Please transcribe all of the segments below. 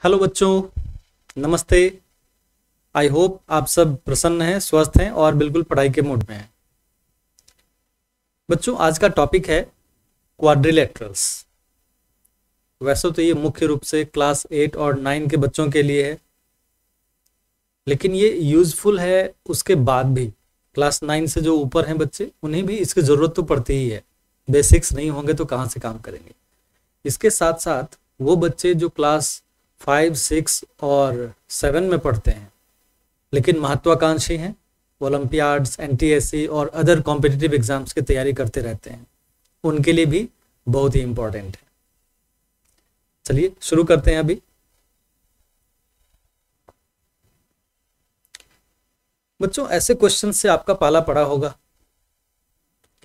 Hello बच्चों, नमस्ते। I hope आप सब प्रसन्न हैं, स्वस्थ हैं और बिल्कुल पढ़ाई के मूड में हैं। बच्चों, आज का टॉपिक है क्वाड्रिलेटरल्स। वैसे तो ये मुख्य रूप से क्लास 8 और 9 के बच्चों के लिए है, लेकिन ये यूजफुल है उसके बाद भी। क्लास 9 से जो ऊपर हैं बच्चे, उन्हें भी इसकी ज़रूरत तो पड़ती ही है। बेसिक्स नहीं होंगे तो कहाँ से काम करेंगे। इसके साथ साथ वो बच्चे जो क्लास 5, 6 और 7 में पढ़ते हैं लेकिन महत्वाकांक्षी हैं, ओलंपियाड्स, एनटीएससी और अदर कॉम्पिटिटिव एग्जाम्स की तैयारी करते रहते हैं, उनके लिए भी बहुत ही इंपॉर्टेंट है। चलिए शुरू करते हैं अभी। बच्चों, ऐसे क्वेश्चन से आपका पाला पड़ा होगा।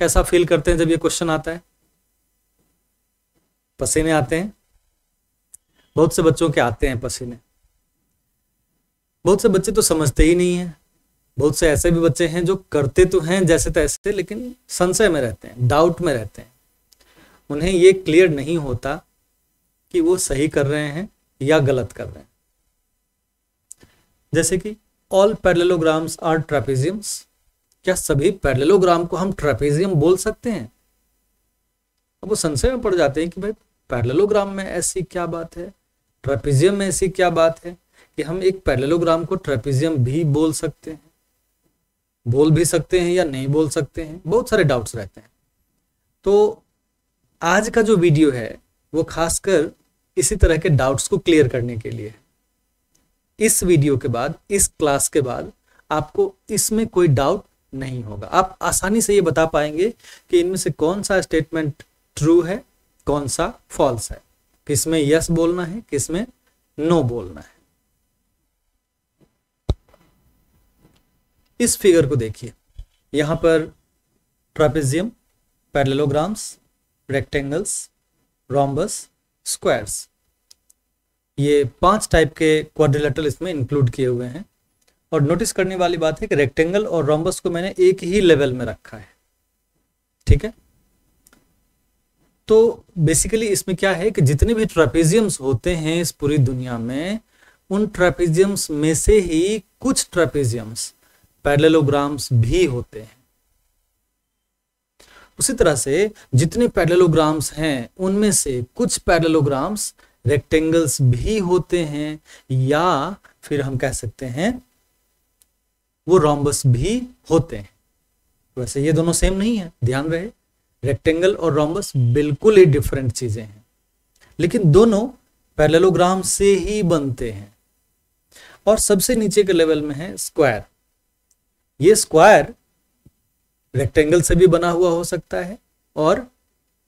कैसा फील करते हैं जब ये क्वेश्चन आता है? पसीने आते हैं? बहुत से बच्चों के आते हैं पसीने। बहुत से बच्चे तो समझते ही नहीं हैं। बहुत से ऐसे भी बच्चे हैं जो करते तो हैं जैसे तैसे, लेकिन संशय में रहते हैं, डाउट में रहते हैं। उन्हें ये क्लियर नहीं होता कि वो सही कर रहे हैं या गलत कर रहे हैं। जैसे कि ऑल पैरेललोग्राम्स आर ट्रेपेजियम्स। क्या सभी पैरेललोग्राम को हम ट्रेपेजियम बोल सकते हैं? अब वो संशय में पड़ जाते हैं कि भाई पैरेललोग्राम में ऐसी क्या बात है, ट्रेपेजियम में ऐसी क्या बात है कि हम एक पैरेललोग्राम को ट्रेपेजियम भी बोल सकते हैं, बोल भी सकते हैं या नहीं बोल सकते हैं। बहुत सारे डाउट्स रहते हैं। तो आज का जो वीडियो है वो खासकर इसी तरह के डाउट्स को क्लियर करने के लिए। इस वीडियो के बाद, इस क्लास के बाद आपको इसमें कोई डाउट नहीं होगा। आप आसानी से ये बता पाएंगे कि इनमें से कौन सा स्टेटमेंट ट्रू है, कौन सा फॉल्स है, किसमें यस बोलना है, किसमें नो बोलना है। इस फिगर को देखिए। यहां पर trapezium, parallelograms, rectangles, rhombus, squares, ये 5 टाइप के क्वाड्रिलेटरल इसमें इंक्लूड किए हुए हैं। और नोटिस करने वाली बात है कि रेक्टेंगल और रोम्बस को मैंने एक ही लेवल में रखा है। ठीक है, तो बेसिकली इसमें क्या है कि जितने भी ट्रेपेजियम्स होते हैं इस पूरी दुनिया में, उन ट्रेपेजियम्स में से ही कुछ ट्रेपेजियम्स पैरेललोग्राम्स भी होते हैं। उसी तरह से जितने पैरेललोग्राम्स हैं उनमें से कुछ पैरेललोग्राम्स रेक्टेंगल्स भी होते हैं, या फिर हम कह सकते हैं वो रोम्बस भी होते हैं। वैसे ये दोनों सेम नहीं है, ध्यान रहे। रेक्टेंगल और रोम्बस बिल्कुल ही डिफरेंट चीजें हैं, लेकिन दोनों पैरेललोग्राम से ही बनते हैं। और सबसे नीचे के लेवल में है स्क्वायर। ये स्क्वायर रेक्टेंगल से भी बना हुआ हो सकता है और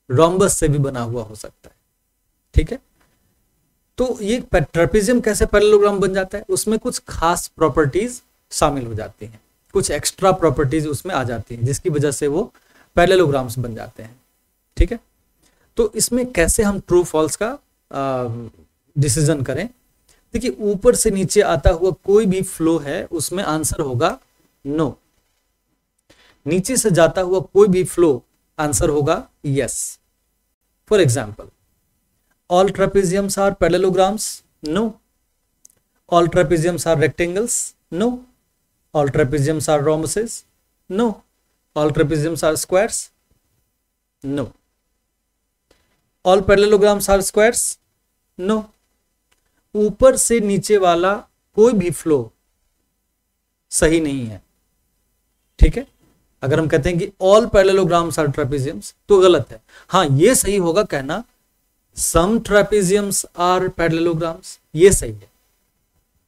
रोम्बस से भी बना हुआ हो सकता है। ठीक है, तो ये ट्रेपेजियम कैसे पैरेललोग्राम बन जाता है? उसमें कुछ खास प्रॉपर्टीज शामिल हो जाती हैं, कुछ एक्स्ट्रा प्रॉपर्टीज उसमें आ जाती हैं, जिसकी वजह से वो पैरेललोग्राम्स बन जाते हैं। ठीक है, तो इसमें कैसे हम ट्रू फॉल्स का डिसीजन करें? देखिए, ऊपर से नीचे आता हुआ कोई भी फ्लो है उसमें आंसर होगा नो। नीचे से जाता हुआ कोई भी फ्लो, आंसर होगा yes. For example, all trapeziums are parallelograms, no. All trapeziums are rectangles, no. All trapeziums are rhombuses, no. All trapeziums are squares? No. All parallelograms are squares? No. ऊपर से नीचे वाला कोई भी फ्लो सही नहीं है। ठीक है, अगर हम कहते हैं कि all parallelograms are trapeziums तो गलत है। हाँ, ये सही होगा कहना some trapeziums are parallelograms, ये सही है।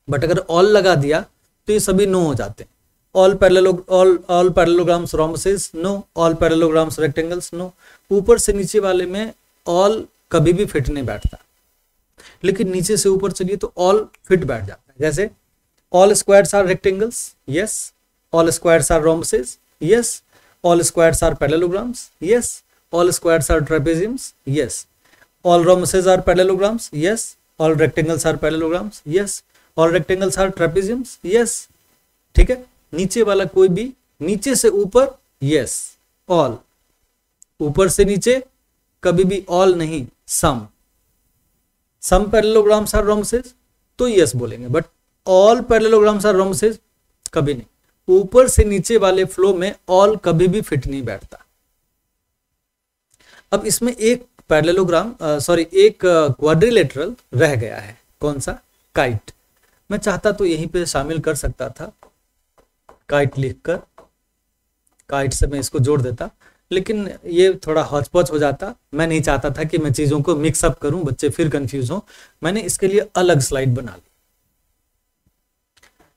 बट अगर all लगा दिया तो ये सभी नो हो जाते हैं। all parallelograms rhombuses, no. all parallelograms rectangles, no. ऊपर से नीचे वाले में all कभी भी फिट नहीं बैठता, लेकिन नीचे से ऊपर चलिए तो all फिट बैठ जाता है। जैसे all squares are rectangles, yes. all squares are rhombuses, yes. all squares are parallelograms, yes. all squares are trapeziums, yes. all rhombuses are parallelograms, yes. all rectangles are parallelograms, yes. all rectangles are trapeziums, yes. ठीक है, नीचे वाला कोई भी, नीचे से ऊपर yes all, ऊपर से नीचे कभी भी ऑल नहीं, some. Some parallelograms are rhombuses, तो यस बोलेंगे, but all parallelograms are rhombuses कभी नहीं। ऊपर से नीचे वाले फ्लो में ऑल कभी भी फिट नहीं बैठता। अब इसमें एक पैरेललोग्राम एक क्वाड्रिलेटरल रह गया है, कौन सा? काइट। मैं चाहता तो यहीं पे शामिल कर सकता था, काइट लिखकर, काइट से मैं इसको जोड़ देता, लेकिन ये थोड़ा हौच-पौच हो जाता। मैं नहीं चाहता था कि मैं चीजों को मिक्सअप करूं, बच्चे फिर कंफ्यूज हो। मैंने इसके लिए अलग स्लाइड बना ली।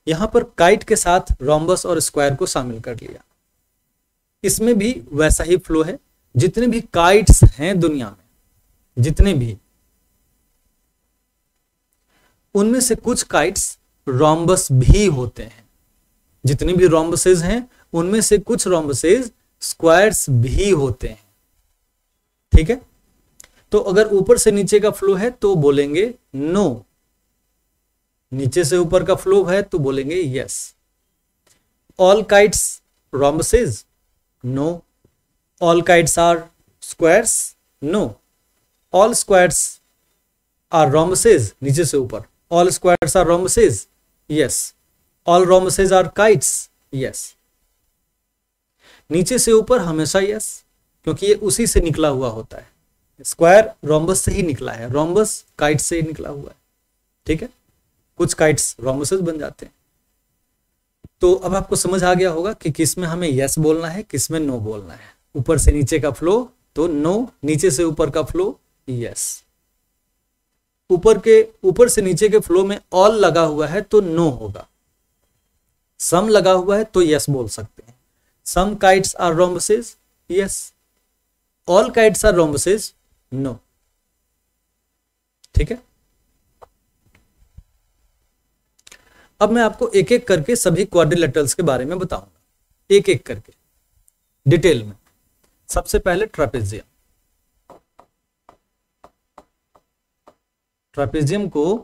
यहां पर काइट के साथ रोम्बस और स्क्वायर को शामिल कर लिया। इसमें भी वैसा ही फ्लो है। जितने भी काइट्स हैं दुनिया में, जितने भी, उनमें से कुछ काइट्स रोम्बस भी होते हैं। जितनी भी रोम्बसेज हैं उनमें से कुछ रोम्बसेज स्क्वायर्स भी होते हैं। ठीक है, तो अगर ऊपर से नीचे का फ्लो है तो बोलेंगे नो, नीचे से ऊपर का फ्लो है तो बोलेंगे yes. All kites rhombuses? No. All kites are squares? No. All squares are rhombuses? नीचे से ऊपर, all squares are rhombuses? Yes. All rhombuses are kites? Yes. नीचे से ऊपर हमेशा यस, क्योंकि ये उसी से निकला हुआ होता है। स्क्वायर रोम्बस से ही निकला है, रोम्बस काइट से ही निकला हुआ है। ठीक है, कुछ काइट्स रोम्बसेज बन जाते हैं। तो अब आपको समझ आ गया होगा कि किस में हमें यस बोलना है, किस में नो बोलना है। ऊपर से नीचे का फ्लो तो नो, नीचे से ऊपर का फ्लो यस। ऊपर से नीचे के फ्लो में ऑल लगा हुआ है तो नो होगा। सम लगा हुआ है तो यस बोल सकते हैं। Some kites are rhombuses? Yes. All kites are rhombuses? No. ठीक है, अब मैं आपको एक एक करके सभी क्वाड्रिलेटरल्स के बारे में बताऊंगा, एक एक करके डिटेल में। सबसे पहले ट्रापेजियम। ट्रापेजियम को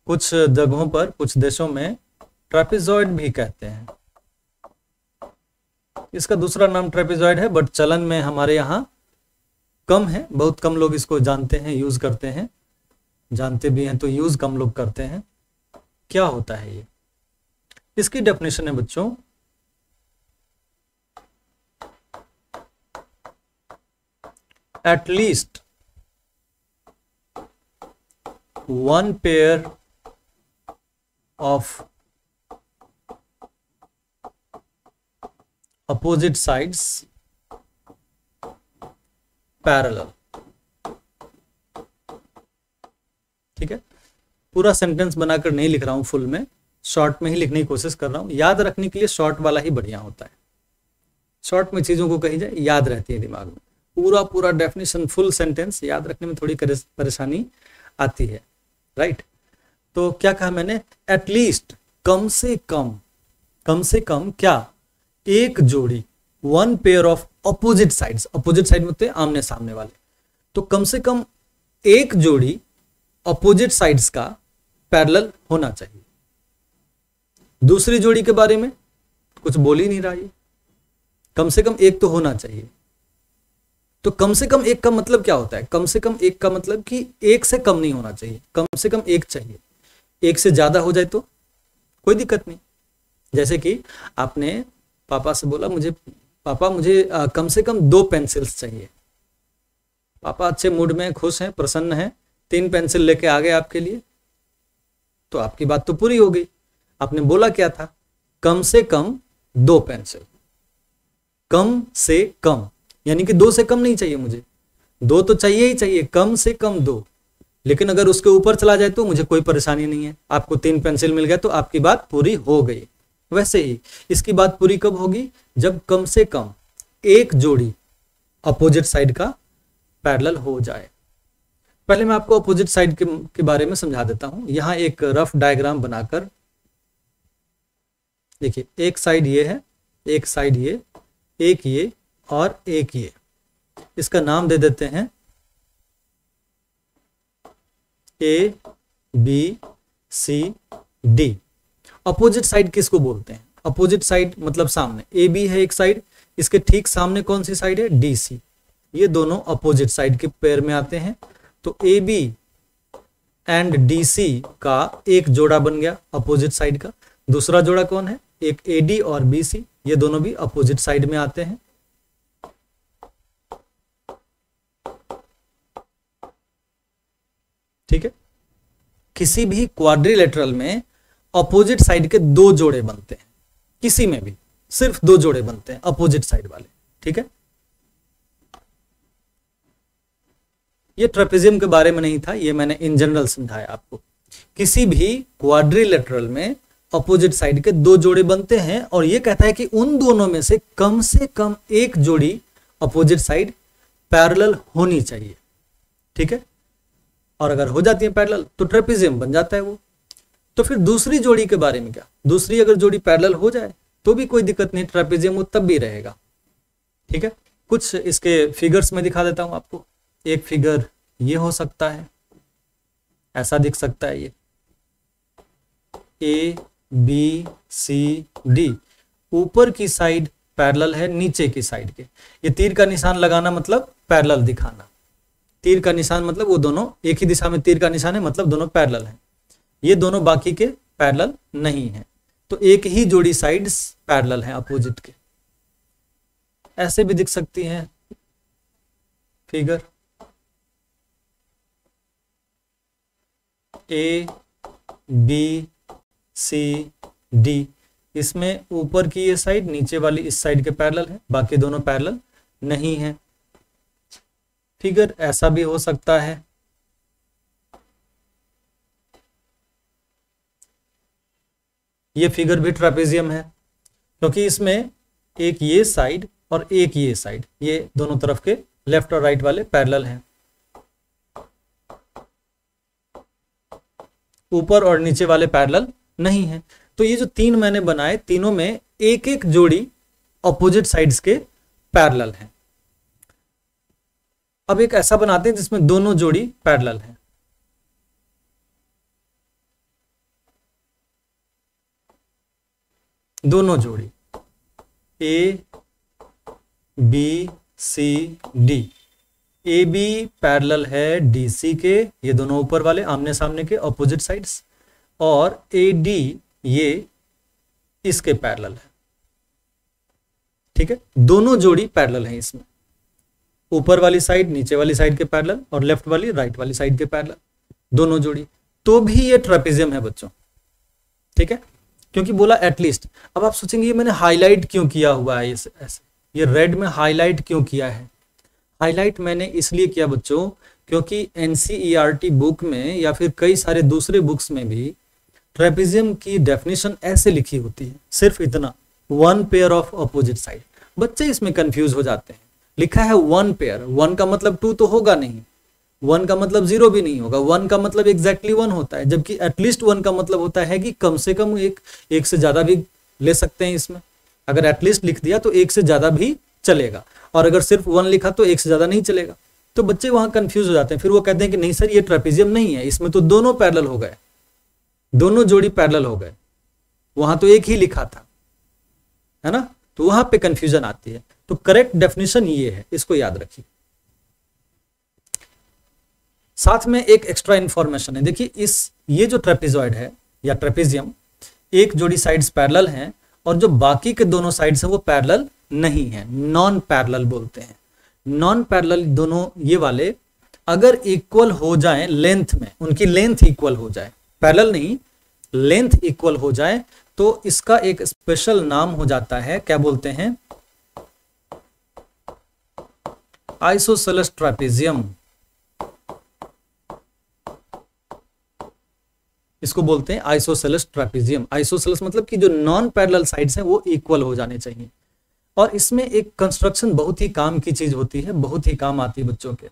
कुछ जगहों पर, कुछ देशों में ट्रापेजॉइड भी कहते हैं। इसका दूसरा नाम ट्रापेजॉइड है, बट चलन में हमारे यहाँ कम है, बहुत कम लोग इसको जानते हैं, यूज करते हैं। जानते भी हैं तो यूज कम लोग करते हैं। क्या होता है ये? इसकी डेफिनेशन है बच्चों, at least one pair of opposite sides parallel। ठीक है, पूरा सेंटेंस बनाकर नहीं लिख रहा हूं, फुल में, शॉर्ट में ही लिखने की कोशिश कर रहा हूं। याद रखने के लिए शॉर्ट वाला ही बढ़िया होता है। शॉर्ट में चीजों को कही जाए, याद रहती है दिमाग में। पूरा डेफिनेशन, फुल सेंटेंस याद रखने में थोड़ी परेशानी आती है, राइट। तो क्या कहा मैंने? एटलीस्ट, कम से कम क्या? एक जोड़ी, one pair of opposite sides. Opposite side होते हैं आमने सामने वाले, तो कम से कम एक जोड़ी अपोजिट साइड्स का पैरेलल होना चाहिए। दूसरी जोड़ी के बारे में कुछ बोल ही नहीं रहा है, कम से कम एक तो होना चाहिए। तो कम से कम एक का मतलब क्या होता है? कम से कम एक का मतलब कि एक से कम नहीं होना चाहिए, कम से कम एक चाहिए। एक से ज्यादा हो जाए तो कोई दिक्कत नहीं। जैसे कि आपने पापा से बोला, पापा मुझे कम से कम 2 पेंसिल्स चाहिए। पापा अच्छे मूड में, खुश हैं, प्रसन्न हैं, 3 पेंसिल लेके आ गए आपके लिए, तो आपकी बात तो पूरी हो गई। आपने बोला क्या था? कम से कम 2 पेंसिल। कम से कम यानी कि 2 से कम नहीं चाहिए मुझे, 2 तो चाहिए ही चाहिए, कम से कम 2। लेकिन अगर उसके ऊपर चला जाए तो मुझे कोई परेशानी नहीं है। आपको 3 पेंसिल मिल गया तो आपकी बात पूरी हो गई। वैसे ही इसकी बात पूरी कब होगी? जब कम से कम एक जोड़ी अपोजिट साइड का पैरेलल हो जाए। पहले मैं आपको अपोजिट साइड के बारे में समझा देता हूं। यहां एक रफ डायग्राम बनाकर देखिए, एक साइड ये है, एक साइड ये, एक ये और एक ये। इसका नाम दे देते हैं ए, B, C, D. Opposite side किसको बोलते हैं? अपोजिट साइड मतलब सामने। ए बी है एक साइड, इसके ठीक सामने कौन सी साइड है? डी सी। ये दोनों अपोजिट साइड के पेयर में आते हैं। तो ए बी एंड डीसी का एक जोड़ा बन गया अपोजिट साइड का। दूसरा जोड़ा कौन है? एक एडी और बीसी, ये दोनों भी अपोजिट साइड में आते हैं। ठीक है, किसी भी क्वाड्रिलेटरल में अपोजिट साइड के दो जोड़े बनते हैं, किसी में भी सिर्फ दो जोड़े बनते हैं अपोजिट साइड वाले। ठीक है, ये ट्रेपेजियम के बारे में नहीं था, ये मैंने इन जनरल समझाया आपको। किसी भी क्वाड्रिलेटरल में अपोजिट साइड के दो जोड़े बनते हैं और ये कहता है कि उन दोनों में से कम एक जोड़ी अपोजिट साइड पैरेलल होनी चाहिए। ठीक है, और अगर हो जाती है पैरेलल तो ट्रेपेजियम बन जाता है वो। तो फिर दूसरी जोड़ी के बारे में क्या? दूसरी अगर जोड़ी पैरेलल हो जाए तो भी कोई दिक्कत नहीं, ट्रेपेजियम वो तब भी रहेगा। ठीक है, कुछ इसके फिगर्स में दिखा देता हूं आपको। एक फिगर ये हो सकता है, ऐसा दिख सकता है, ये ए बी सी डी, ऊपर की साइड पैरेलल है नीचे की साइड के। ये तीर का निशान लगाना मतलब पैरेलल दिखाना, तीर का निशान मतलब वो दोनों एक ही दिशा में तीर का निशान है, मतलब दोनों पैरेलल हैं। ये दोनों बाकी के पैरेलल नहीं है, तो एक ही जोड़ी साइड्स पैरेलल हैं अपोजिट के। ऐसे भी दिख सकती हैं figure, A B C D, इसमें ऊपर की ये साइड नीचे वाली इस साइड के पैरेलल है, बाकी दोनों पैरेलल नहीं है। फिगर ऐसा भी हो सकता है, ये फिगर भी ट्रेपेजियम है क्योंकि इसमें एक ये साइड और एक ये साइड, ये दोनों तरफ के लेफ्ट और राइट वाले पैरेलल हैं। ऊपर और नीचे वाले पैरेलल नहीं है। तो ये जो तीन मैंने बनाए, तीनों में एक एक जोड़ी अपोजिट साइड्स के पैरेलल हैं। अब एक ऐसा बनाते हैं जिसमें दोनों जोड़ी पैरेलल हैं। दोनों जोड़ी A B C D, A B parallel है डी सी के, ये दोनों ऊपर वाले आमने सामने के अपोजिट साइड्स, और ए डी ये इसके पैरेलल है। ठीक है, दोनों जोड़ी पैरेलल है इसमें, ऊपर वाली साइड नीचे वाली साइड के पैरेलल और लेफ्ट वाली राइट वाली साइड के पैरेलल, दोनों जोड़ी। तो भी ये ट्रेपेजियम है बच्चों। ठीक है, क्योंकि बोला एटलीस्ट। अब आप सोचेंगे ये मैंने हाईलाइट क्यों किया हुआ है ऐसे, ये रेड में हाईलाइट क्यों किया है? हाईलाइट मैंने इसलिए किया बच्चों क्योंकि एनसीईआरटी बुक में या फिर कई सारे दूसरे बुक्स में भी ट्रेपेजियम की डेफिनेशन ऐसे लिखी होती है, सिर्फ इतना, one pair of opposite side. बच्चे इसमें कंफ्यूज हो जाते हैं, लिखा है वन पेयर, वन का मतलब टू तो होगा नहीं, वन का मतलब जीरो भी नहीं होगा, वन का मतलब एग्जैक्टली वन होता है, जबकि एटलीस्ट वन का मतलब होता है कि कम से कम एक से ज्यादा भी ले सकते हैं इसमें। अगर एटलीस्ट लिख दिया तो एक से ज्यादा भी चलेगा, और अगर सिर्फ वन लिखा तो एक से ज्यादा नहीं चलेगा। तो बच्चे वहां कंफ्यूज हो जाते हैं, फिर वो कहते हैं कि नहीं सर ये ट्रेपेजियम नहीं है, इसमें तो दोनों पैरेलल हो गए, दोनों जोड़ी पैरेलल हो गए, वहां तो एक ही लिखा था, है ना। तो वहां पे कंफ्यूजन आती है। तो करेक्ट डेफिनेशन ये है, इसको याद रखिए। साथ में एक एक्स्ट्रा इंफॉर्मेशन है, देखिए ये जो ट्रेपेजॉइड है या ट्रेपेजियम, एक जोड़ी साइड्स पैरेलल हैं और जो बाकी के दोनों साइड्स हैं वो पैरेलल नहीं है, नॉन पैरेलल बोलते हैं। नॉन पैरेलल दोनों ये वाले अगर इक्वल हो जाएं लेंथ में, उनकी लेंथ इक्वल हो जाए, पैरेलल नहीं लेंथ इक्वल हो जाए, तो इसका एक स्पेशल नाम हो जाता है, क्या बोलते हैं? आइसोसेलेस ट्रेपेजियम, इसको बोलते हैं आइसोसेलेस ट्रेपेजियम। आइसोसेलेस मतलब कि जो नॉन पैरेलल साइड्स हैं वो इक्वल हो जाने चाहिए। और इसमें एक कंस्ट्रक्शन बहुत ही काम की चीज होती है, बहुत ही काम आती है बच्चों के।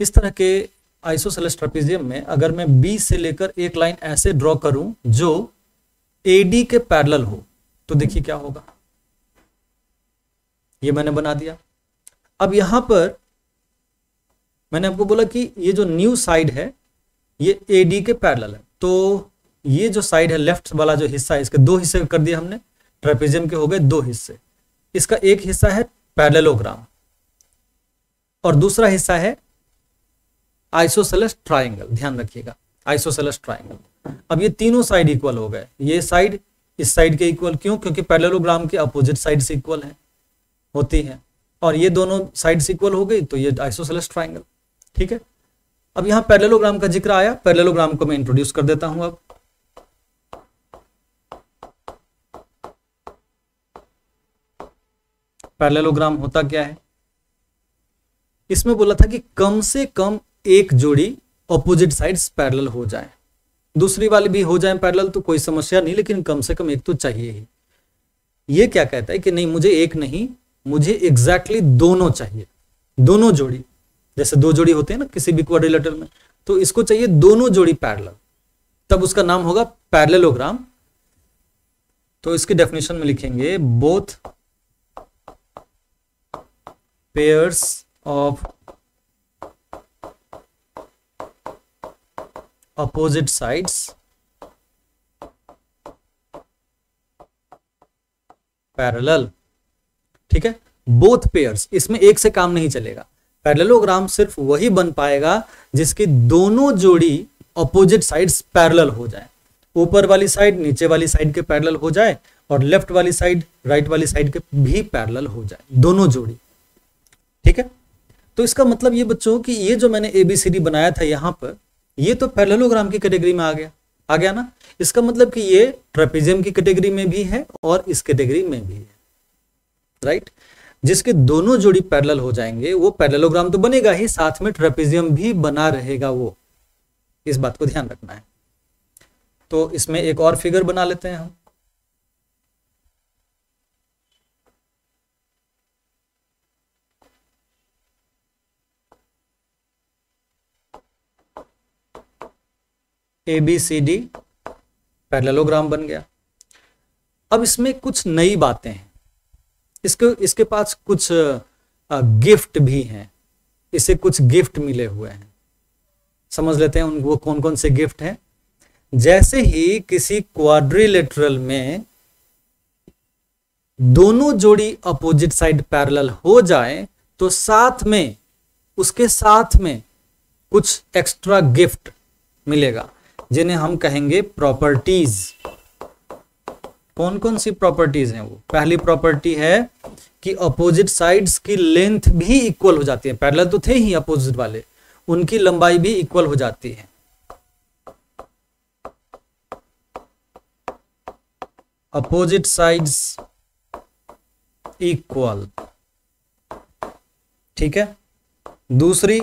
इस तरह के आइसोसेलेस ट्रेपेजियम में अगर मैं बी से लेकर एक लाइन ऐसे ड्रॉ करूं जो एडी के पैरेलल हो, तो देखिए क्या होगा। ये मैंने बना दिया। अब यहां पर मैंने आपको बोला कि ये जो न्यू साइड है ये एडी के पैरेलल है, तो ये जो साइड है लेफ्ट वाला जो हिस्सा है, इसके दो हिस्से कर दिए हमने, ट्रेपेजियम के हो गए दो हिस्से। इसका एक हिस्सा है पैरेललोग्राम और दूसरा हिस्सा है आइसोसेलेस ट्रायंगल। ध्यान रखिएगा, आइसोसेलेस ट्राइंगल। अब ये तीनों साइड इक्वल हो गए, ये साइड इस साइड के इक्वल, क्यों? क्योंकि पैरेललोग्राम के अपोजिट साइड से इक्वल है होती है, और ये दोनों साइड्स इक्वल हो गई तो ये आइसोसेलेस ट्राइंगल। ठीक है, अब यहां पैरेललोग्राम का जिक्र आया, पैरेललोग्राम को मैं इंट्रोड्यूस कर देता हूं। अब पैरेललोग्राम होता क्या है? इसमें बोला था कि कम से कम एक जोड़ी ऑपोजिट साइड्स पैरेलल हो जाए, दूसरी वाली भी हो जाए पैरेलल तो कोई समस्या नहीं, लेकिन कम से कम एक तो चाहिए ही। ये क्या कहता है कि नहीं, मुझे एक नहीं, मुझे एग्जैक्टली दोनों चाहिए, दोनों जोड़ी। जैसे दो जोड़ी होते हैं ना किसी भी क्वाड्रिलेटरल में, तो इसको चाहिए दोनों जोड़ी पैरेलल, तब उसका नाम होगा पैरेललोग्राम। तो इसकी डेफिनेशन में लिखेंगे both pairs of opposite sides parallel. ठीक है, बोथ पेयर्स, इसमें एक से काम नहीं चलेगा। पैरेललोग्राम सिर्फ वही बन पाएगा जिसकी दोनों जोड़ी ऑपोजिट साइड्स पैरेलल हो जाए, ऊपर वाली साइड नीचे वाली साइड के पैरेलल हो जाए, और लेफ्ट वाली साइड राइट वाली साइड के भी पैरेलल हो जाए, दोनों जोड़ी। ठीक है, तो इसका मतलब ये बच्चों कि ये जो मैंने ABCD बनाया था यहां पर, ये तो पैरेललोग्राम की कैटेगरी में आ गया ना। इसका मतलब कि ये ट्रेपेजियम की कैटेगरी में भी है और इस कैटेगरी में भी है, राइट। जिसके दोनों जोड़ी पैरेलल हो जाएंगे वो पैरेललोग्राम तो बनेगा ही, साथ में ट्रेपेजियम भी बना रहेगा वो, इस बात को ध्यान रखना है। तो इसमें एक और फिगर बना लेते हैं हम। ABCD पैरेललोग्राम बन गया। अब इसमें कुछ नई बातें हैं, इसके पास कुछ गिफ्ट भी हैं, इसे कुछ गिफ्ट मिले हुए हैं, समझ लेते हैं वो कौन कौन से गिफ्ट हैं। जैसे ही किसी क्वाड्रिलेटरल में दोनों जोड़ी अपोजिट साइड पैरेलल हो जाए तो साथ में, उसके साथ में कुछ एक्स्ट्रा गिफ्ट मिलेगा, जिन्हें हम कहेंगे प्रॉपर्टीज। कौन कौन सी प्रॉपर्टीज हैं वो? पहली प्रॉपर्टी है कि अपोजिट साइड्स की लेंथ भी इक्वल हो जाती है, पैरेलल तो थे ही अपोजिट वाले, उनकी लंबाई भी इक्वल हो जाती है। अपोजिट साइड्स इक्वल, ठीक है। दूसरी,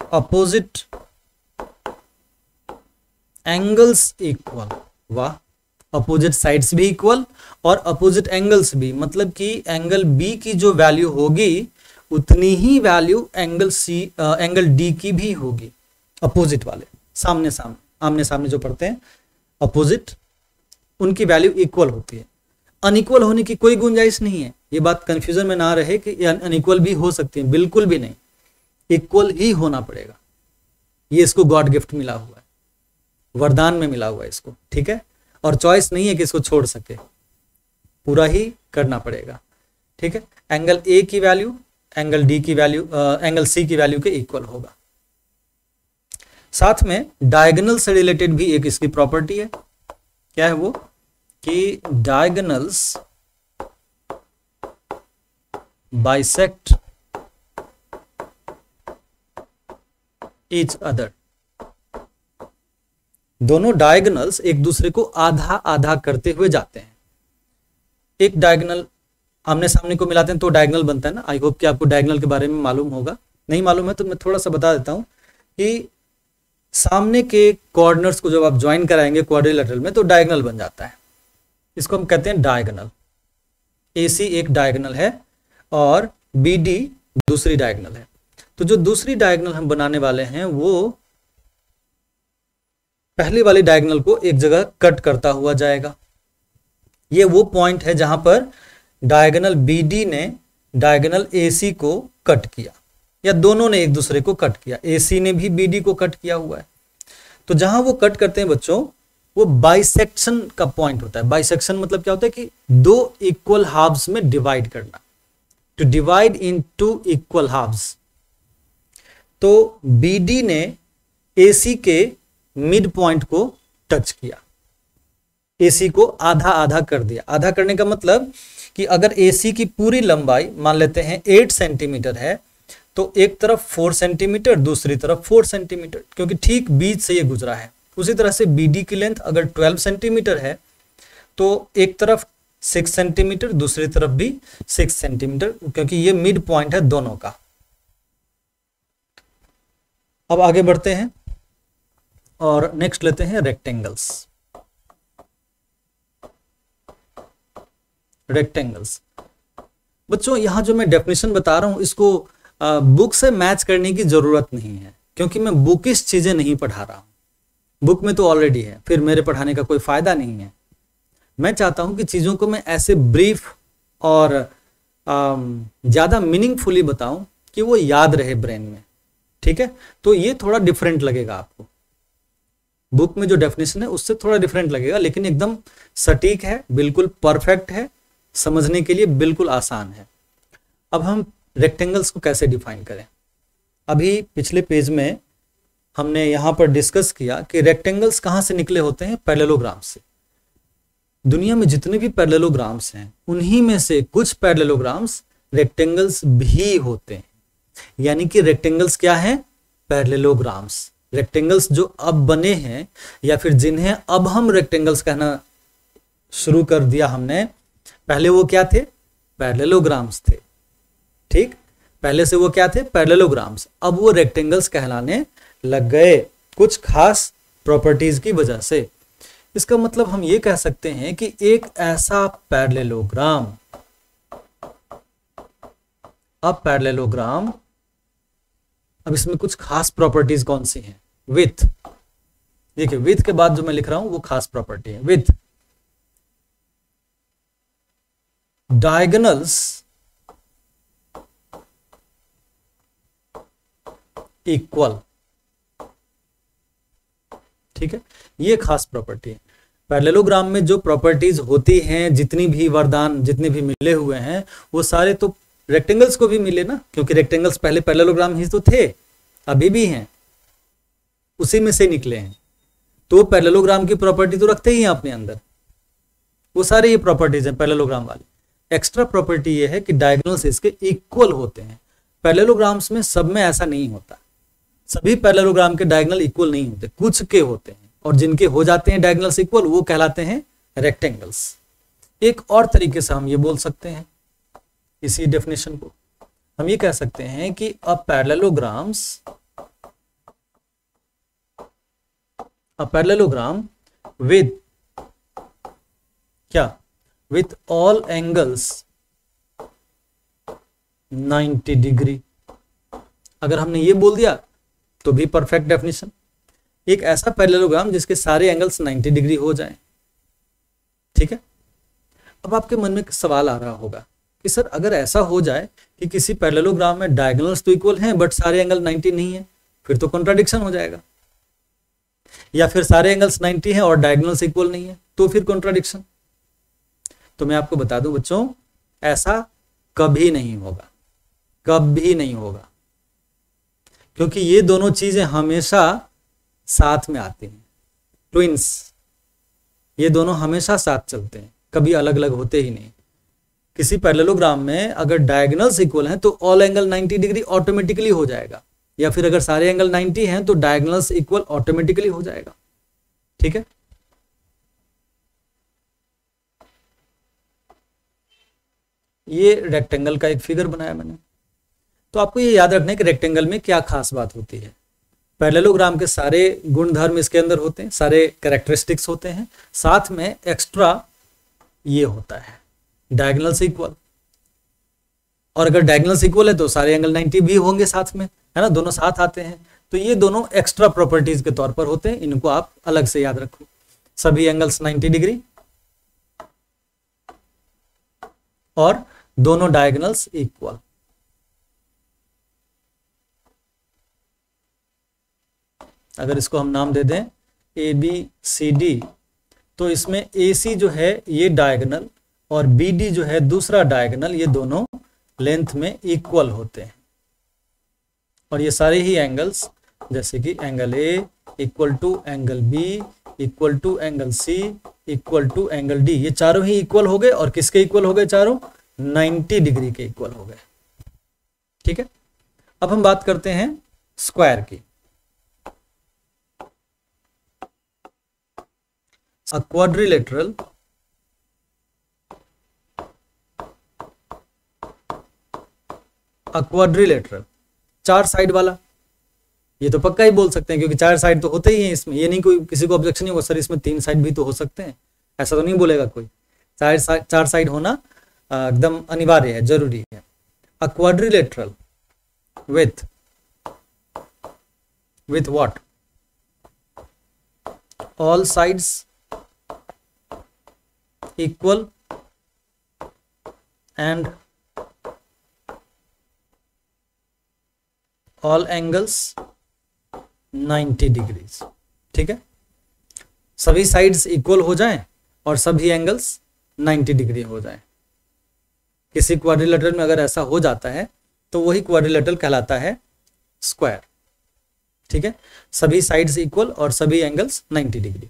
अपोजिट एंगल्स इक्वल। वाह, अपोजिट साइड्स भी इक्वल और अपोजिट एंगल्स भी, मतलब कि एंगल बी की जो वैल्यू होगी उतनी ही वैल्यू एंगल डी की भी होगी। अपोजिट वाले सामने आमने सामने जो पढ़ते हैं अपोजिट, उनकी वैल्यू इक्वल होती है। अनइक्वल होने की कोई गुंजाइश नहीं है, ये बात कंफ्यूजन में ना रहे कि अनइक्वल भी हो सकती है, बिल्कुल भी नहीं, इक्वल ही होना पड़ेगा। ये इसको गॉड गिफ्ट मिला हुआ है, वरदान में मिला हुआ है इसको, ठीक है। और चॉइस नहीं है कि इसको छोड़ सके, पूरा ही करना पड़ेगा, ठीक है। एंगल ए की वैल्यू एंगल डी की वैल्यू एंगल सी की वैल्यू के इक्वल होगा। साथ में डायगोनल से रिलेटेड भी एक इसकी प्रॉपर्टी है। क्या है वो? कि डायगोनल्स बाइसेक्ट ईच अदर। दोनों डायगोनल्स एक दूसरे को आधा आधा करते हुए जाते हैं। एक डायगोनल आमने सामने को मिलाते हैं तो डायगोनल बनता है ना। आई होप कि आपको डायगोनल के बारे में मालूम होगा, नहीं मालूम है तो मैं थोड़ा सा बता देता हूं कि सामने के कॉर्नर्स को जब आप ज्वाइन कराएंगे क्वाड्रिलेटरल में तो डायगोनल बन जाता है, इसको हम कहते हैं डायगोनल। AC एक डायगोनल है और BD दूसरी डायगोनल है। तो जो दूसरी डायगोनल हम बनाने वाले हैं वो पहले वाली डायगोनल को एक जगह कट करता हुआ जाएगा। ये वो पॉइंट है जहां पर डायगोनल BD ने डायगोनल AC को कट किया, या दोनों ने एक दूसरे को कट किया, AC ने भी BD को कट किया हुआ है। तो जहां वो कट करते हैं बच्चों, वो बाइसेक्शन का पॉइंट होता है। बाइसेक्शन मतलब क्या होता है कि दो इक्वल हाफ्स में डिवाइड करना, to divide in two equal halves, तो BD ने AC के मिड पॉइंट को टच किया, AC को आधा आधा कर दिया। आधा करने का मतलब कि अगर AC की पूरी लंबाई मान लेते हैं 8 सेंटीमीटर है, तो एक तरफ 4 सेंटीमीटर, दूसरी तरफ 4 सेंटीमीटर, क्योंकि ठीक बीच से ये गुजरा है। उसी तरह से BD की लेंथ अगर 12 सेंटीमीटर है तो एक तरफ 6 सेंटीमीटर, दूसरी तरफ भी 6 सेंटीमीटर, क्योंकि ये मिड पॉइंट है दोनों का। अब आगे बढ़ते हैं और नेक्स्ट लेते हैं रेक्टेंगल्स। रेक्टेंगल्स बच्चों, यहां जो मैं डेफिनेशन बता रहा हूं इसको बुक से मैच करने की जरूरत नहीं है, क्योंकि मैं बुकिश चीजें नहीं पढ़ा रहा हूं। बुक में तो ऑलरेडी है, फिर मेरे पढ़ाने का कोई फायदा नहीं है। मैं चाहता हूं कि चीजों को मैं ऐसे ब्रीफ और ज्यादा मीनिंगफुली बताऊं कि वो याद रहे ब्रेन में। ठीक है, तो ये थोड़ा डिफरेंट लगेगा आपको। बुक में जो डेफिनेशन है उससे थोड़ा डिफरेंट लगेगा, लेकिन एकदम सटीक है, बिल्कुल परफेक्ट है, समझने के लिए बिल्कुल आसान है। अब हम रेक्टेंगल्स को कैसे डिफाइन करें। अभी पिछले पेज में हमने यहां पर डिस्कस किया कि रेक्टेंगल्स कहां से निकले होते हैं, पैरेललोग्राम से। दुनिया में जितने भी पैरेललोग्राम्स हैं उन्हीं में से कुछ पैरेललोग्राम्स रेक्टेंगल्स भी होते हैं। यानी कि रेक्टेंगल्स क्या है, पैरेललोग्राम्स। रेक्टेंगल्स जो अब बने हैं या फिर जिन्हें अब हम रेक्टेंगल्स कहना शुरू कर दिया हमने, पहले वो क्या थे, पैरेललोग्राम्स थे। ठीक, पहले से वो क्या थे, पैरेललोग्राम्स। अब वो रेक्टेंगल्स कहलाने लग गए कुछ खास प्रॉपर्टीज की वजह से। इसका मतलब हम ये कह सकते हैं कि एक ऐसा पैरेललोग्राम, अब पैरेललोग्राम, अब इसमें कुछ खास प्रॉपर्टीज कौन सी हैं, विथ। देखिए विथ के बाद जो मैं लिख रहा हूं वो खास प्रॉपर्टी है। With diagonals equal. ठीक है, ये खास प्रॉपर्टी है। पैरेललोग्राम में जो प्रॉपर्टीज होती हैं, जितनी भी वरदान जितने भी मिले हुए हैं, वो सारे तो रेक्टेंगल्स को भी मिले ना, क्योंकि रेक्टेंगल्स पहले पैरेललोग्राम ही तो थे, अभी भी हैं, उसी में से निकले हैं। तो पैरेललोग्राम की प्रॉपर्टी तो रखते ही हैं अपने अंदर, वो सारे ये प्रॉपर्टीज हैं पैरेललोग्राम वाले। एक्स्ट्रा प्रॉपर्टी ये है कि डायगोनल्स इसके इक्वल होते हैं। पैरेललोग्राम्स में सब में ऐसा नहीं होता, सभी पैरेललोग्राम के डायगोनल इक्वल नहीं होते, कुछ के होते हैं, और जिनके हो जाते हैं डायगोनल्स इक्वल वो कहलाते हैं रेक्टेंगल्स। एक और तरीके से हम ये बोल सकते हैं, इसी डेफिनेशन को हम ये कह सकते हैं कि अ पैरेललोग्राम विद क्या, विथ ऑल एंगल्स 90 डिग्री। अगर हमने ये बोल दिया तो भी परफेक्ट डेफिनेशन। एक ऐसा पैरेललोग्राम जिसके सारे एंगल्स 90 डिग्री हो जाएं। ठीक है, अब आपके मन में एक सवाल आ रहा होगा कि सर अगर ऐसा हो जाए कि किसी पैरेललोग्राम में डायगोनल्स तो इक्वल हैं बट सारे एंगल 90 नहीं है, फिर तो कॉन्ट्राडिक्शन हो जाएगा। या फिर सारे एंगल्स 90 हैं और डायगोनल्स इक्वल नहीं है, तो फिर कॉन्ट्राडिक्शन। तो मैं आपको बता दूं बच्चों, ऐसा कभी नहीं होगा, कभी नहीं होगा, क्योंकि ये दोनों चीजें हमेशा साथ में आती हैं, ट्विंस। ये दोनों हमेशा साथ चलते हैं, कभी अलग अलग होते ही नहीं। किसी पैरेललोग्राम में अगर डायगोनल्स इक्वल हैं तो ऑल एंगल 90 डिग्री ऑटोमेटिकली हो जाएगा, या फिर अगर सारे एंगल 90 हैं तो डायगोनल्स इक्वल ऑटोमेटिकली हो जाएगा। ठीक है, ये रेक्टेंगल का एक फिगर बनाया मैंने। तो आपको ये याद रखना है कि रेक्टेंगल में क्या खास बात होती है। पैरेललोग्राम के सारे गुण धर्म इसके अंदर होते हैं, सारे कैरेक्टरिस्टिक्स होते हैं, साथ में एक्स्ट्रा ये होता है डायगोनल्स इक्वल। और अगर डायगोनल्स इक्वल है तो सारे एंगल 90 भी होंगे साथ में, है ना, दोनों साथ आते हैं। तो ये दोनों एक्स्ट्रा प्रॉपर्टीज के तौर पर होते हैं, इनको आप अलग से याद रखो। सभी एंगल्स 90 डिग्री और दोनों डायगोनल्स इक्वल। अगर इसको हम नाम दे दें ABCD, तो इसमें AC जो है ये डायगोनल और BD जो है दूसरा डायगोनल, ये दोनों लेंथ में इक्वल होते हैं। और ये सारे ही एंगल्स, जैसे कि angle A equal to angle B equal to angle C equal to angle D, ये चारों ही इक्वल हो गए। और किसके इक्वल हो गए? चारों 90 डिग्री के इक्वल हो गए। ठीक है, अब हम बात करते हैं स्क्वायर की। अ क्वाड्रिलेटरल चार साइड वाला, ये तो पक्का ही बोल सकते हैं क्योंकि चार साइड तो होते ही हैं इसमें, ये नहीं कोई किसी को ऑब्जेक्शन नहीं होगा सर इसमें 3 साइड भी तो हो सकते हैं, ऐसा तो नहीं बोलेगा कोई। चार साइड होना एकदम अनिवार्य है, जरूरी है। अ quadrilateral with what? All sides equal and all angles 90 degrees. ठीक है, सभी साइड्स इक्वल हो जाएं और सभी एंगल्स 90 डिग्री हो जाएं। किसी क्वाड्रिलेटरल में अगर ऐसा हो जाता है तो वही क्वाड्रिलेटरल कहलाता है स्क्वायर। ठीक है, सभी साइड्स इक्वल और सभी angles 90 degree.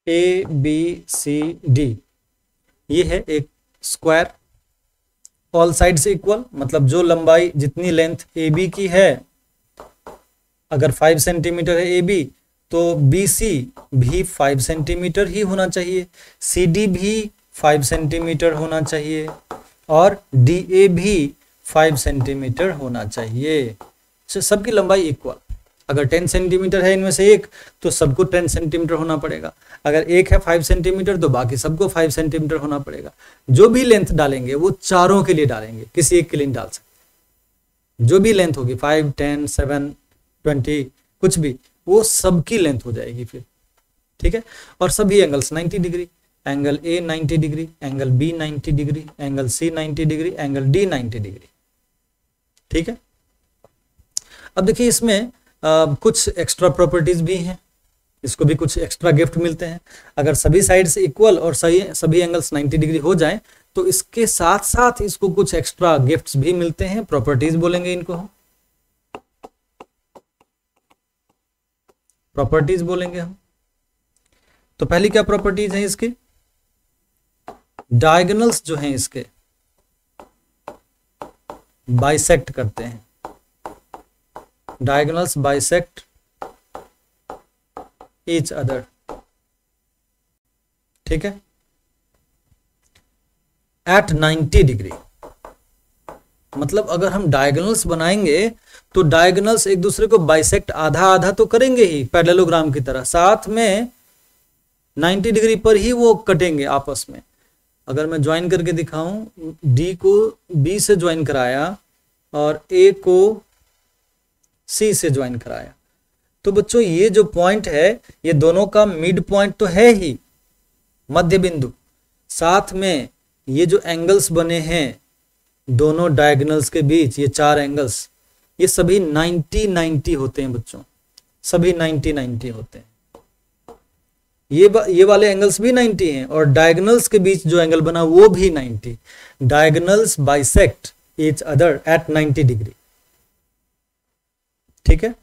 A B C D, ये है एक स्क्वायर। ऑल साइड्स इक्वल मतलब जो लंबाई, जितनी लेंथ ए बी की है, अगर 5 सेंटीमीटर है ए बी तो बी सी भी 5 सेंटीमीटर ही होना चाहिए, सी डी भी 5 सेंटीमीटर होना चाहिए और डी ए भी 5 सेंटीमीटर होना चाहिए। सबकी लंबाई इक्वल। अगर 10 सेंटीमीटर है इनमें से एक तो सबको 10 सेंटीमीटर होना पड़ेगा, अगर एक है 5 सेंटीमीटर तो बाकी सबको 5 सेंटीमीटर होना पड़ेगा। जो भी लेंथ डालेंगे वो चारों के लिए डालेंगे, किसी एक के लिए नहीं डाल सकते। जो भी लेंथ होगी 5, 10, 7, 20 कुछ भी, वो सबकी लेंथ हो जाएगी फिर। ठीक है, और सभी angles 90 degree, angle A 90 degree, angle B 90 degree, angle C 90 degree, angle D 90 degree. ठीक है, अब देखिए इसमें कुछ एक्स्ट्रा प्रॉपर्टीज भी हैं, इसको भी कुछ एक्स्ट्रा गिफ्ट मिलते हैं। अगर सभी साइड्स इक्वल और सभी एंगल्स 90 डिग्री हो जाएं तो इसके साथ साथ इसको कुछ एक्स्ट्रा गिफ्ट्स भी मिलते हैं, प्रॉपर्टीज बोलेंगे इनको हम, प्रॉपर्टीज बोलेंगे हम। तो पहली क्या प्रॉपर्टीज है इसकी? डायगोनल्स जो हैं इसके बाइसेक्ट करते हैं, डायगोनल्स बाइसेक्ट ईच अदर। ठीक है, एट 90 डिग्री मतलब अगर हम डायगोनल्स बनाएंगे तो डायगोनल्स एक दूसरे को बाइसेक्ट आधा आधा तो करेंगे ही पैरेललोग्राम की तरह, साथ में 90 डिग्री पर ही वो कटेंगे आपस में। अगर मैं ज्वाइन करके दिखाऊं, डी को बी से ज्वाइन कराया और ए को सी से ज्वाइन कराया, तो बच्चों ये जो पॉइंट है ये दोनों का मिड पॉइंट तो है ही, मध्य बिंदु। साथ में ये जो एंगल्स बने हैं दोनों डायगोनल्स के बीच, ये 4 एंगल्स, ये सभी 90-90 होते हैं बच्चों, सभी 90-90 होते हैं। ये वाले एंगल्स भी 90 हैं और डायगोनल्स के बीच जो एंगल बना वो भी 90। Diagonals bisect each other at 90 degree. ठीक है,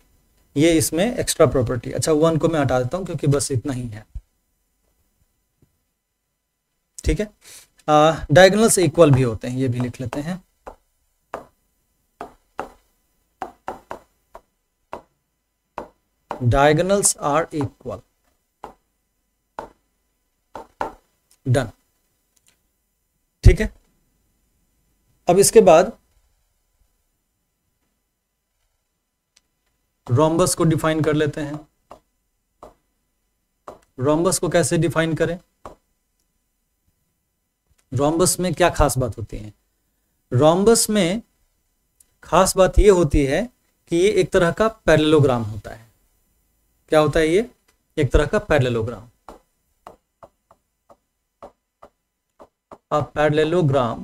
ये इसमें एक्स्ट्रा प्रॉपर्टी। अच्छा, 1 को मैं हटा देता हूं क्योंकि बस इतना ही है। ठीक है, डायगोनल्स इक्वल भी होते हैं, ये भी लिख लेते हैं। Diagonals are equal, done. ठीक है, अब इसके बाद रोम्बस को डिफाइन कर लेते हैं। रोम्बस को कैसे डिफाइन करें? रोम्बस में क्या खास बात होती है? रोम्बस में खास बात ये होती है कि ये एक तरह का पैरेललोग्राम होता है। क्या होता है ये? एक तरह का पैरेललोग्राम। A parallelogram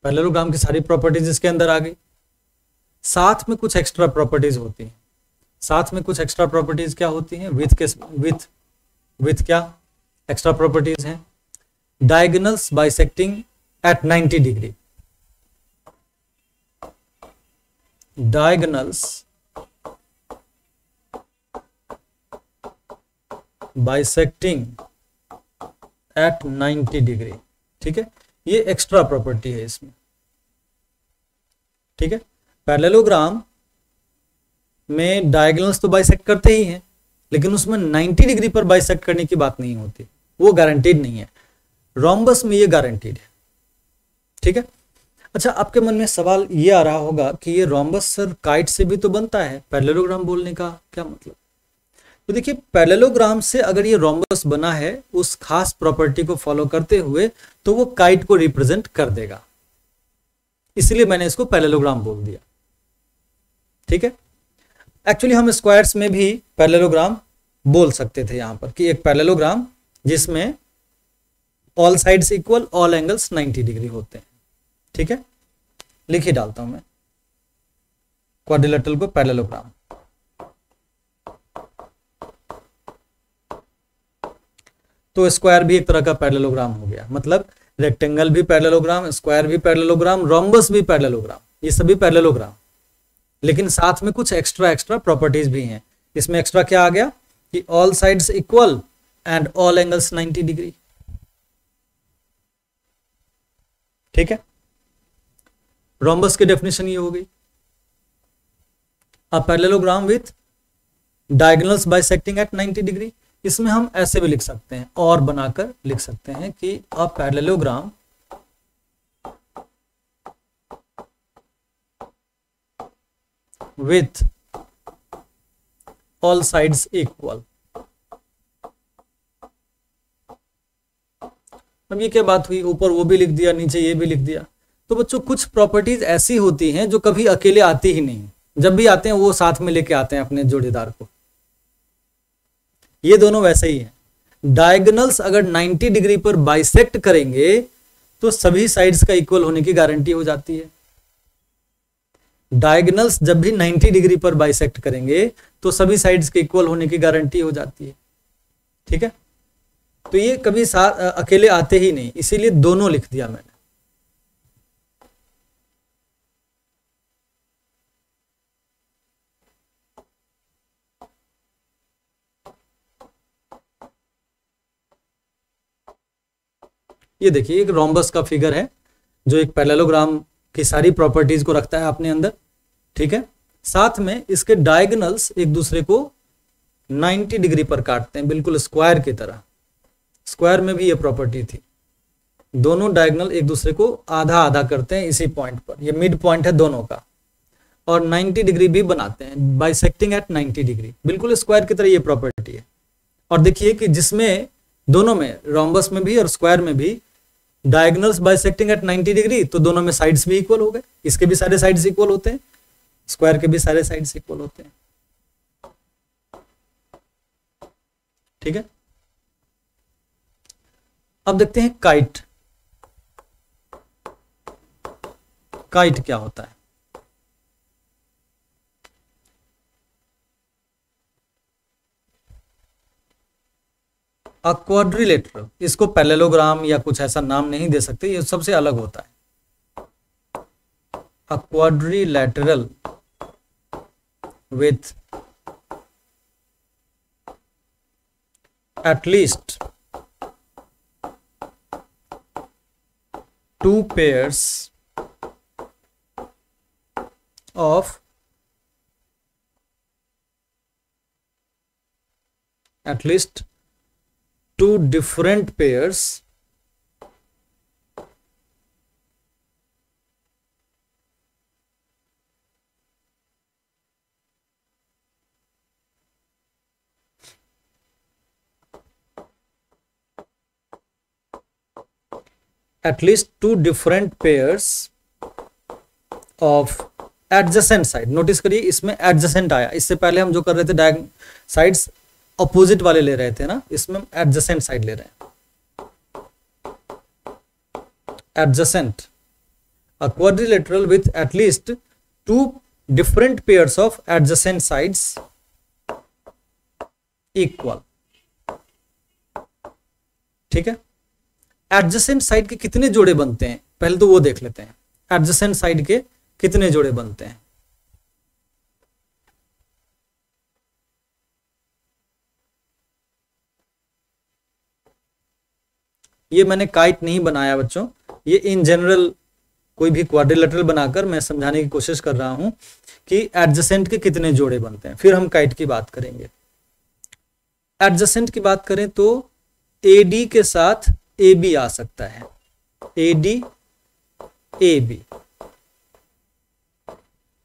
पैरेललोग्राम की सारी प्रॉपर्टीज इसके अंदर आ गई। साथ में कुछ एक्स्ट्रा प्रॉपर्टीज होती हैं। साथ में कुछ एक्स्ट्रा प्रॉपर्टीज क्या होती हैं? विथ क्या एक्स्ट्रा प्रॉपर्टीज हैं? Diagonals bisecting at 90 degree. Diagonals bisecting at 90 degree. ठीक है, ये एक्स्ट्रा प्रॉपर्टी है इसमें। ठीक है, पैरेललोग्राम में डायगोनल्स तो बाइसेक्ट करते ही हैं, लेकिन उसमें 90 डिग्री पर बाइसेक्ट करने की बात नहीं होती, वो गारंटीड नहीं है। रोम्बस में ये गारंटीड है। ठीक है, अच्छा, आपके मन में सवाल ये आ रहा होगा कि ये रोम्बस सर काइट से भी तो बनता है, पैरेललोग्राम बोलने का क्या मतलब? तो देखिए, पैरेललोग्राम से अगर ये रोम्बस बना है उस खास प्रॉपर्टी को फॉलो करते हुए, तो वो काइट को रिप्रेजेंट कर देगा, इसलिए मैंने इसको पैरेललोग्राम बोल दिया। ठीक है, एक्चुअली हम स्क्वायर्स में भी पैरेललोग्राम बोल सकते थे यहां पर कि एक पैरेललोग्राम जिसमें all sides equal, all angles 90 degree होते हैं। ठीक है, लिख ही डालता हूं मैं क्वाड्रिलेटरल को पैरेललोग्राम। तो स्क्वायर भी एक तरह का पैरेललोग्राम हो गया, मतलब रेक्टेंगल भी पैरेललोग्राम, स्क्वायर भी पैरेललोग्राम, रोम्बस भी पैरेललोग्राम, ये सभी पैरेललोग्राम। लेकिन साथ में कुछ एक्स्ट्रा प्रॉपर्टीज भी हैं। इसमें एक्स्ट्रा क्या आ गया कि all sides equal and all angles 90 degree. ठीक है, रोम्बस की डेफिनेशन ये हो गई। A parallelogram with diagonals bisecting at 90 degree. इसमें हम ऐसे भी लिख सकते हैं और बनाकर लिख सकते हैं कि अ parallelogram with all sides equal. अब ये क्या बात हुई, ऊपर वो भी लिख दिया, नीचे ये भी लिख दिया। तो बच्चों, कुछ प्रॉपर्टीज ऐसी होती हैं जो कभी अकेले आती ही नहीं, जब भी आते हैं वो साथ में लेके आते हैं अपने जोड़ीदार को। ये दोनों वैसे ही हैं। डायगोनल्स अगर 90 डिग्री पर बाइसेक्ट करेंगे तो सभी साइड्स का इक्वल होने की गारंटी हो जाती है। डायगोनल्स जब भी 90 डिग्री पर बाइसेक्ट करेंगे तो सभी साइड्स के इक्वल होने की गारंटी हो जाती है। ठीक है, तो ये कभी अकेले आते ही नहीं, इसीलिए दोनों लिख दिया मैंने। ये देखिए, एक रोम्बस का फिगर है जो एक पैरेललोग्राम की सारी प्रॉपर्टीज को रखता है अपने अंदर। ठीक है, साथ में इसके डायगोनल्स एक दूसरे को 90 डिग्री पर काटते हैं, बिल्कुल स्क्वायर की तरह। स्क्वायर में भी ये प्रॉपर्टी थी, दोनों डायगोनल एक दूसरे को आधा आधा करते हैं इसी पॉइंट पर, ये मिड पॉइंट है दोनों का, और 90 डिग्री भी बनाते हैं, बाइसेक्टिंग एट 90 डिग्री, बिल्कुल स्क्वायर की तरह ये प्रॉपर्टी है। और देखिए कि जिसमें दोनों में, रोम्बस में भी और स्क्वायर में भी, डायगोनल्स बाइसेक्टिंग एट 90 डिग्री, तो दोनों में साइड्स भी इक्वल हो गए। इसके भी सारे साइड्स इक्वल होते हैं, स्क्वायर के भी सारे साइड्स इक्वल होते हैं। ठीक है, अब देखते हैं काइट। काइट क्या होता है? अ क्वाड्रिलेटरल, इसको पैरेललोग्राम या कुछ ऐसा नाम नहीं दे सकते, ये सबसे अलग होता है। अ quadrilateral with at least 2 pairs of at least 2 different pairs at least 2 different pairs of adjacent side। Notice करिए इसमें adjacent आया, इससे पहले हम जो कर रहे थे साइड्स अपोजिट वाले ले रहे थे ना, इसमें adjacent साइड ले रहे हैं। adjacent a quadrilateral with at least 2 different pairs of adjacent sides equal. ठीक है, एडजेसेंट साइड के कितने जोड़े बनते हैं पहले तो वो देख लेते हैं। एडजेसेंट साइड के कितने जोड़े बनते हैं? ये मैंने काइट नहीं बनाया बच्चों, ये इन जनरल कोई भी क्वाड्रिलेटरल बनाकर मैं समझाने की कोशिश कर रहा हूं कि एडजेसेंट के कितने जोड़े बनते हैं, फिर हम काइट की बात करेंगे। एडजेसेंट की बात करें तो AD के साथ AB आ सकता है, AD AB,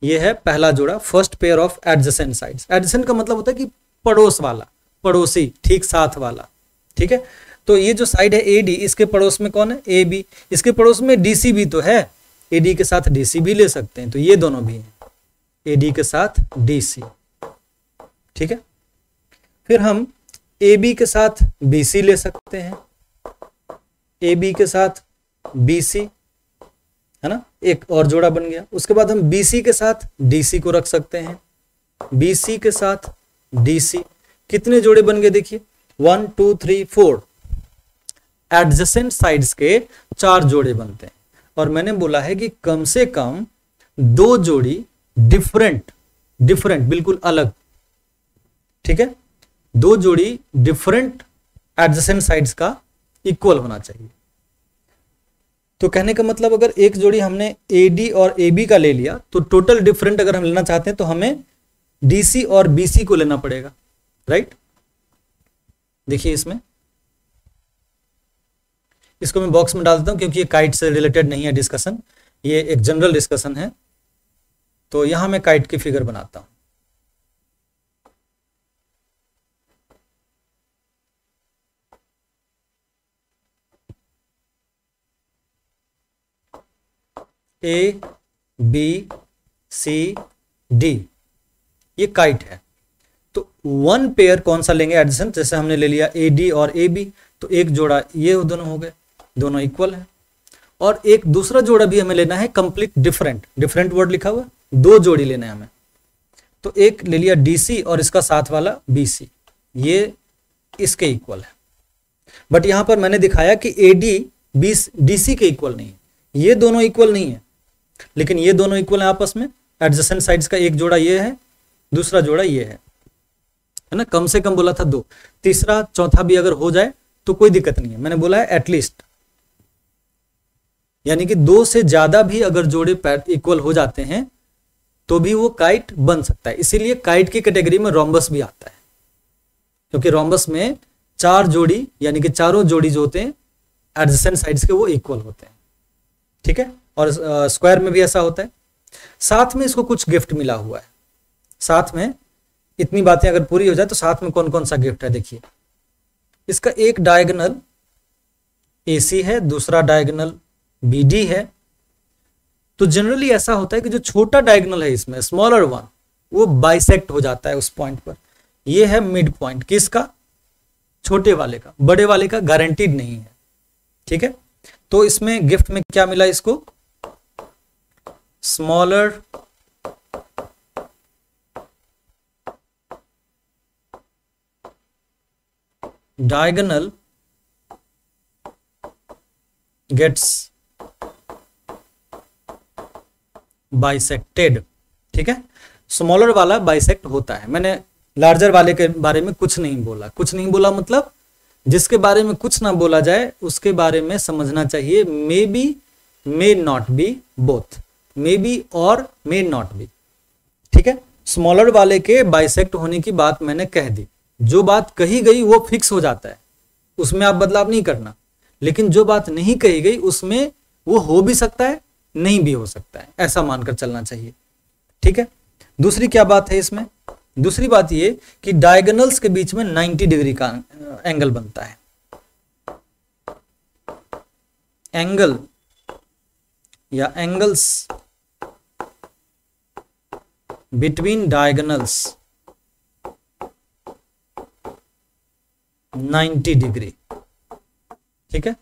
ये है पहला जोड़ा, first pair of adjacent sides. Adjacent का मतलब होता है कि पड़ोस वाला, पड़ोसी, ठीक साथ वाला। ठीक है, तो ये जो साइड है AD, इसके पड़ोस में कौन है? AB। इसके पड़ोस में DC भी तो है, AD के साथ DC भी ले सकते हैं, तो ये दोनों भी हैं, AD के साथ DC। ठीक है, फिर हम AB के साथ BC ले सकते हैं, AB के साथ BC, है ना, एक और जोड़ा बन गया। उसके बाद हम BC के साथ DC को रख सकते हैं, BC के साथ DC, कितने जोड़े बन गए देखिए, 1 2 3 4। एडजेसेंट साइड्स के 4 जोड़े बनते हैं, और मैंने बोला है कि कम से कम 2 जोड़ी डिफरेंट बिल्कुल अलग। ठीक है, 2 जोड़ी डिफरेंट एडजेसेंट साइड्स का इक्वल होना चाहिए। तो कहने का मतलब अगर एक जोड़ी हमने AD और AB का ले लिया तो टोटल डिफरेंट अगर हम लेना चाहते हैं तो हमें DC और BC को लेना पड़ेगा, राइट। देखिए इसको मैं बॉक्स में डाल देता हूं क्योंकि ये काइट से रिलेटेड नहीं है डिस्कशन, ये एक जनरल डिस्कशन है। तो यहां मैं काइट की फिगर बनाता हूं। ABCD ये काइट है। तो 1 पेयर कौन सा लेंगे एडजेसेंट, जैसे हमने ले लिया AD और AB, तो एक जोड़ा ये दोनों हो गए, दोनों इक्वल है। और एक दूसरा जोड़ा भी हमें लेना है कंप्लीट डिफरेंट वर्ड लिखा हुआ, 2 जोड़ी लेना है हमें। तो एक ले लिया DC और इसका साथ वाला BC, ये इसके इक्वल है। बट यहां पर मैंने दिखाया कि AD DC के इक्वल नहीं है, ये दोनों इक्वल नहीं है, लेकिन ये दोनों इक्वल है आपस में। एडजेसेंट साइड्स का एक जोड़ा ये है, दूसरा जोड़ा ये है ना। कम से कम बोला था 2, तीसरा चौथा भी अगर हो जाए तो कोई दिक्कत नहीं है, मैंने बोला है एटलीस्ट, यानी कि 2 से ज्यादा भी अगर जोड़े इक्वल हो जाते हैं तो भी वो काइट बन सकता है। इसीलिए काइट की कैटेगरी में रोम्बस भी आता है, क्योंकि रोम्बस में 4 जोड़ी यानी कि चारों जोड़ी जो होते हैं एडजेसेंट साइड्स के वो इक्वल होते हैं। ठीक है, और स्क्वायर में भी ऐसा होता है। साथ में इसको कुछ गिफ्ट मिला हुआ है, साथ में इतनी बातें अगर पूरी हो जाए तो साथ में कौन कौन सा गिफ्ट है देखिए। इसका एक डायगोनल AC है, दूसरा डायगोनल BD है। तो जनरली ऐसा होता है कि जो छोटा डायगोनल है इसमें, स्मॉलर वन, वो बाइसेक्ट हो जाता है उस पॉइंट पर। ये है मिड पॉइंट किसका? छोटे वाले का, बड़े वाले का गारंटीड नहीं है। ठीक है, तो इसमें गिफ्ट में क्या मिला इसको? Smaller diagonal gets bisected। ठीक है, स्मॉलर वाला बाइसेक्ट होता है। मैंने लार्जर वाले के बारे में कुछ नहीं बोला, मतलब जिसके बारे में कुछ ना बोला जाए उसके बारे में समझना चाहिए। May be, may not be, both, may be और मे नॉट बी। ठीक है, स्मॉलर वाले के बाइसेक्ट होने की बात मैंने कह दी। जो बात कही गई वो फिक्स हो जाता है, उसमें आप बदलाव नहीं करना। लेकिन जो बात नहीं कही गई उसमें वो हो भी सकता है, नहीं भी हो सकता है, ऐसा मानकर चलना चाहिए। ठीक है, दूसरी क्या बात है इसमें? दूसरी बात ये कि डायगोनल्स के बीच में 90 डिग्री का एंगल बनता है। एंगल या एंगल्स बिटवीन डायगोनल्स 90 डिग्री। ठीक है,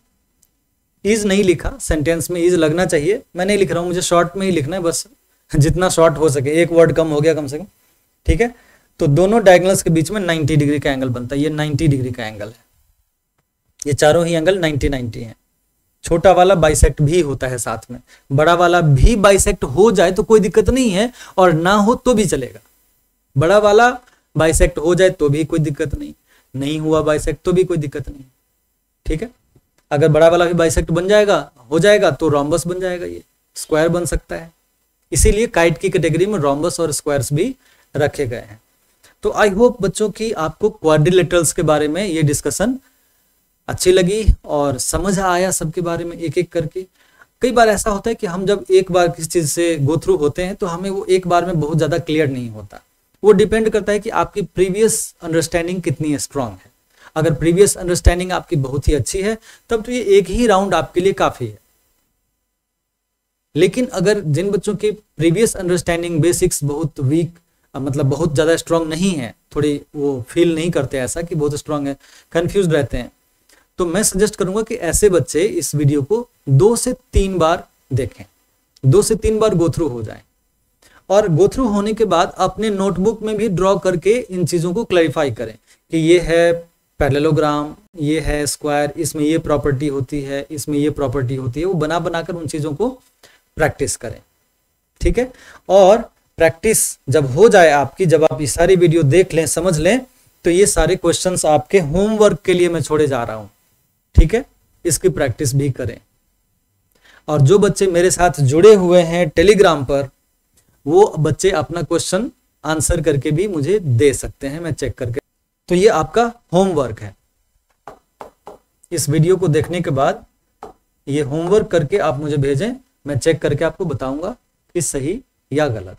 इज नहीं लिखा, सेंटेंस में इज लगना चाहिए, मैं नहीं लिख रहा हूँ, मुझे शॉर्ट में ही लिखना है बस, जितना शॉर्ट हो सके, एक वर्ड कम हो गया कम से कम, ठीक है। तो दोनों डायगोनल्स के बीच में 90 डिग्री का एंगल बनता है, ये 90 डिग्री का एंगल है, ये चारों ही एंगल 90-90 है। छोटा वाला बाइसेक्ट भी होता है साथ में, बड़ा वाला भी बाइसेक्ट हो जाए तो कोई दिक्कत नहीं है, और ना हो तो भी चलेगा। बड़ा वाला बाइसेक्ट हो जाए तो भी कोई दिक्कत नहीं, नहीं हुआ बाइसेक्ट तो भी कोई दिक्कत नहीं, ठीक है। अगर बड़ा वाला भी बाइसेक्ट बन जाएगा, हो जाएगा, तो रोम्बस बन जाएगा, ये स्क्वायर बन सकता है। इसीलिए काइट की कैटेगरी में रोम्बस और स्क्वायर्स भी रखे गए हैं। तो आई होप बच्चों की आपको क्वाड्रिलेटरल्स के बारे में ये डिस्कशन अच्छी लगी और समझ आया सबके बारे में एक एक करके। कई बार ऐसा होता है कि हम जब एक बार किसी चीज से गो थ्रू होते हैं तो हमें वो एक बार में बहुत ज्यादा क्लियर नहीं होता, वो डिपेंड करता है कि आपकी प्रीवियस अंडरस्टैंडिंग कितनी स्ट्रांग है। अगर प्रीवियस अंडरस्टैंडिंग आपकी बहुत ही अच्छी है तब तो ये एक ही राउंड आपके लिए काफी है। लेकिन अगर जिन बच्चों की प्रीवियस अंडरस्टैंडिंग बेसिक्स बहुत वीक, मतलब बहुत ज्यादा स्ट्रांग नहीं है, थोड़ी वो फील नहीं करते ऐसा कि बहुत स्ट्रांग है, कंफ्यूज रहते हैं, तो मैं सजेस्ट करूंगा कि ऐसे बच्चे इस वीडियो को 2 से 3 बार देखें, 2 से 3 बार गो थ्रू हो जाएं, और गो थ्रू होने के बाद अपने नोटबुक में भी ड्रॉ करके इन चीजों को क्लैरिफाई करें कि ये है पैरेललोग्राम, ये है स्क्वायर, इसमें ये प्रॉपर्टी होती है, इसमें ये प्रॉपर्टी होती है, वो बना बनाकर उन चीजों को प्रैक्टिस करें, ठीक है। और प्रैक्टिस जब हो जाए आपकी, जब आप ये सारी वीडियो देख लें, समझ लें, तो ये सारे क्वेश्चंस आपके होमवर्क के लिए मैं छोड़े जा रहा हूं, ठीक है। इसकी प्रैक्टिस भी करें। और जो बच्चे मेरे साथ जुड़े हुए हैं टेलीग्राम पर, वो बच्चे अपना क्वेश्चन आंसर करके भी मुझे दे सकते हैं, मैं चेक करके। तो ये आपका होमवर्क है, इस वीडियो को देखने के बाद ये होमवर्क करके आप मुझे भेजें, मैं चेक करके आपको बताऊंगा कि सही या गलत,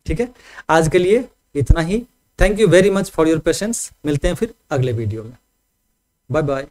ठीक है। आज के लिए इतना ही। Thank you very much for your patience. मिलते हैं फिर अगले वीडियो में। Bye bye.